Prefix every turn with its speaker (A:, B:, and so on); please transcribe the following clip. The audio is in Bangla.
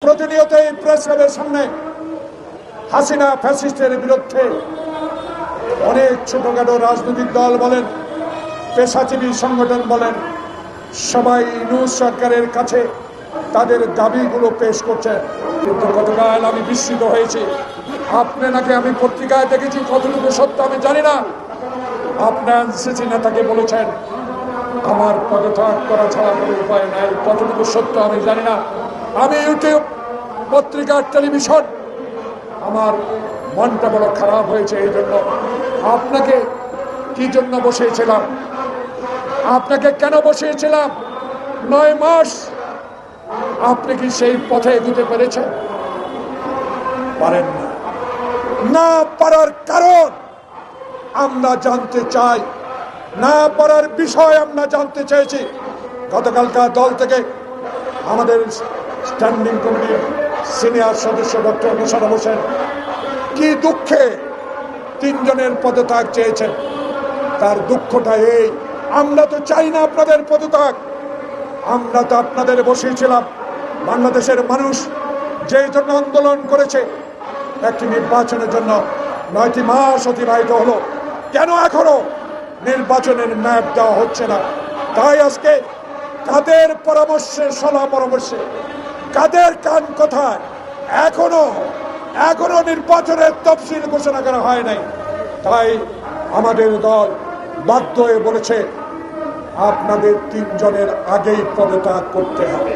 A: প্রতিনিয়ত এই প্রেস ক্লাবের সামনে হাসিনা ফ্যাসিস্টের বিরুদ্ধে অনেক ছোটখাটো রাজনৈতিক দল বলেন, পেশাজীবী সংগঠন বলেন, সবাই ইউনূস সরকারের কাছে তাদের দাবিগুলো পেশ করছে। কিন্তু গতকাল আমি বিস্মিত হয়েছি। আপনি নাকি, আমি পত্রিকায় দেখেছি, কতটুকু সত্য আমি জানি না, আপনার এনসিসি নেতাকে বলেছেন আমার পদত্যাগ করা ছাড়া কোনো উপায় নাই। কতটুকু সত্য আমি জানি না। আমি ইউটিউব, পত্রিকা, টেলিভিশন, আমার মনটা বড় খারাপ হয়েছে। এই জন্য আপনাকে কি জন্য বসিয়েছিলাম, আপনাকে কেন বসিয়েছিলাম? 9 মাস আপনি কি সেই পথে এগোতে পেরেছেন? পারেন না। না পারার কারণ আমরা জানতে চাই, না পারার বিষয় আমরা জানতে চেয়েছি। গতকালকার দল থেকে আমাদের স্ট্যান্ডিং কমিটির সিনিয়র সদস্য ডক্টর মোশাররফ হোসেন কি দুঃখে 3 জনের পদত্যাগ চেয়েছেন। তার দুঃখটা এই, আমরা তো চাই না আপনাদের পদত্যাগ, আমরা তো আপনাদের বসিয়েছিলাম। বাংলাদেশের মানুষ যেই জন্য আন্দোলন করেছে, একটি নির্বাচনের জন্য 9টি মাস অতিবাহিত হলো, কেন এখনো নির্বাচনের ম্যাপ দেওয়া হচ্ছে না? তাই আজকে কাদের পরামর্শে, সলা পরামর্শে, কাদের কান কথায় এখনো নির্বাচনের তফসিল ঘোষণা করা হয় নাই। তাই আমাদের দল বাধ্য হয়ে বলেছে আপনাদের 3 জনের আগেই পদত্যাগ করতে হবে।